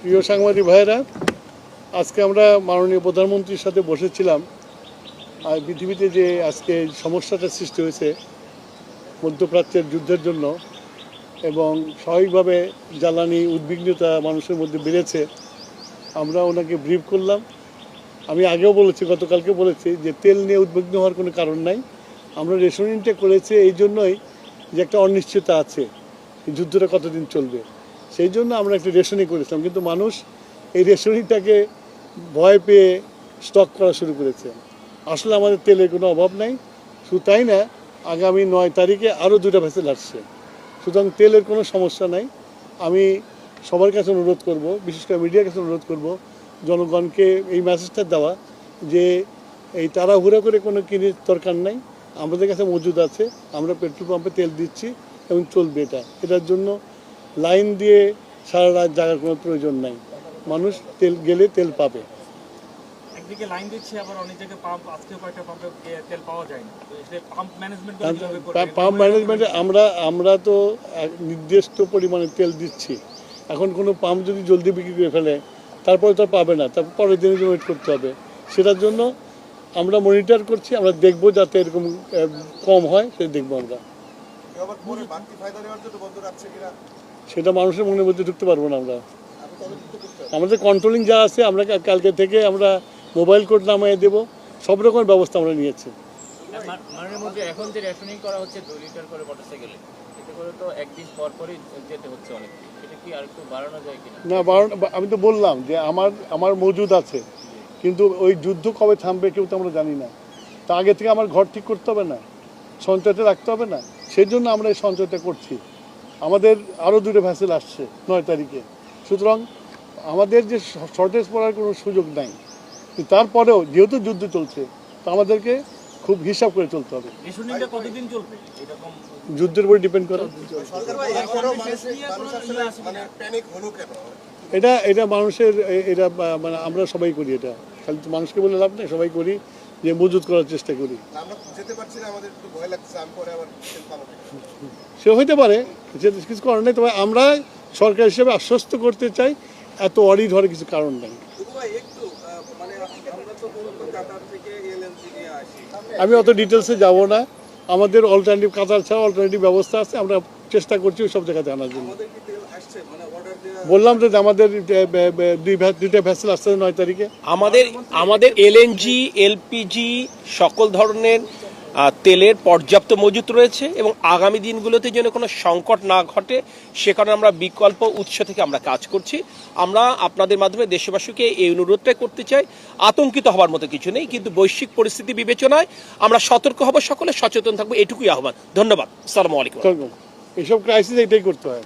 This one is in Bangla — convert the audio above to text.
প্রিয় সাংবাদিক ভাইয়েরা, আজকে আমরা মাননীয় প্রধানমন্ত্রীর সাথে বসেছিলাম। আর পৃথিবীতে যে আজকে সমস্যাটা সৃষ্টি হয়েছে মধ্যপ্রাচ্যের যুদ্ধের জন্য এবং স্বাভাবিকভাবে জ্বালানি উদ্বিগ্নতা মানুষের মধ্যে বেড়েছে, আমরা ওনাকে ব্রিফ করলাম। আমি আগেও বলেছি, গতকালকে বলেছি যে তেল নিয়ে উদ্বিগ্ন হওয়ার কোনো কারণ নাই। আমরা রেশনিংটা করেছি এই জন্যই যে একটা অনিশ্চয়তা আছে, যুদ্ধটা কতদিন চলবে, সেই জন্য আমরা একটা রেশনিং করেছিলাম। কিন্তু মানুষ এই রেশনিংটাকে ভয় পেয়ে স্টক করা শুরু করেছে। আসলে আমাদের তেলের কোনো অভাব নাই। শুধু তাই না, আগামী 9 তারিখে আরও 2টা ভেসেল আসছে। সুতরাং তেলের কোনো সমস্যা নাই। আমি সবার কাছে অনুরোধ করব, বিশেষ করে মিডিয়ার কাছে অনুরোধ করব, জনগণকে এই মেসেজটা দেওয়া যে এই তাড়াহুড়া করে কোনো কিনে দরকার নাই। আমাদের কাছে মজুদ আছে, আমরা পেট্রোল পাম্পে তেল দিচ্ছি এবং চলবে। এটার জন্য লাইন দিয়ে সারা রাত জাগার কোনো প্রয়োজন নাই। মানুষ তেল গেলে তেল পাবে। একদিকে লাইন দিচ্ছে, আবার অনেক জায়গায় পাম্প, আজকে কয়েকটা পাম্পে তেল পাওয়া যায় না। তো এই পাম্প ম্যানেজমেন্ট পাম্প ম্যানেজমেন্টে আমরা তো নির্দিষ্ট পরিমাণে তেল দিচ্ছি। এখন কোনো পাম্প যদি জলদি বিক্রি করে ফেলে, তারপরে তো পাবে না, তারপর পরের দিনের জন্য ওয়েট করতে হবে। সেটার জন্য আমরা মনিটর করছি, আমরা দেখব যাতে এরকম কম হয়, সেটা দেখবো আমরা। সেটা মানুষের মনের মধ্যে ঢুকতে পারবো না আমরা। আমাদের কন্ট্রোলিং যা আছে, আমরা কালকে থেকে আমরা মোবাইল কোড নামিয়ে দেবো, সব রকমের ব্যবস্থা আমরা নিয়েছি। এখন যে রেশনিং করা হচ্ছে 2 লিটার করে মোটরসাইকেলে, এতে করে তো একদিন পর পরই যেতে হচ্ছে অনেক। এটা কি আর একটু বাড়ানো যায় কিনা? না, আমি তো বললাম যে আমার মজুদ আছে, কিন্তু ওই যুদ্ধ কবে থামবে কেউ তো আমরা জানি না। তা আগে থেকে আমার ঘর ঠিক করতে হবে না, সঞ্চয়টা রাখতে হবে না? সেই জন্য আমরা এই সঞ্চয়টা করছি। আমাদের আরও 2টা ভেসেল আসছে 9 তারিখে। সুতরাং আমাদের যে শর্টেজ পড়ার কোনো সুযোগ নাই। তারপরেও যেহেতু যুদ্ধ চলছে, তো আমাদেরকে খুব হিসাব করে চলতে হবে। কতদিন চলবে এরকম? যুদ্ধের উপর ডিপেন্ড করে। এটা মানুষের, এটা মানে আমরা সবাই করি। এটা খালি তো মানুষকে বলে লাভ নেই, সবাই করি, যে মজুত করার চেষ্টা করি। সে হইতে পারে, কিছু করার নেই। তবে আমরা সরকার হিসেবে আশ্বস্ত করতে চাই, এত অডিট হওয়ার কিছু কারণ নেই। আমি অত ডিটেলসে যাব না। আমাদের অল্টারনেটিভ, কাতার ছাড়া অল্টারনেটিভ ব্যবস্থা আছে, আমরা চেষ্টা করছি সব জায়গাতে আনার জন্য। বললাম যে আমাদের 2টা ভেসেল আসছে 9 তারিখে। আমাদের এলএনজি, এলপিজি সকল ধরনের তেলের পর্যাপ্ত মজুত রয়েছে এবং আগামী দিনগুলোতে যেন কোনো সংকট না ঘটে সে কারণে আমরা বিকল্প উৎস থেকে আমরা কাজ করছি। আমরা আপনাদের মাধ্যমে দেশবাসীকে এই অনুরোধটাই করতে চাই, আতঙ্কিত হওয়ার মতো কিছু নেই, কিন্তু বৈশ্বিক পরিস্থিতি বিবেচনায় আমরা সতর্ক হব, সকলে সচেতন থাকবো, এটুকুই আহ্বান। ধন্যবাদ। আসসালামু আলাইকুম। এইসব ক্রাইসিস এটাই করতে হয়।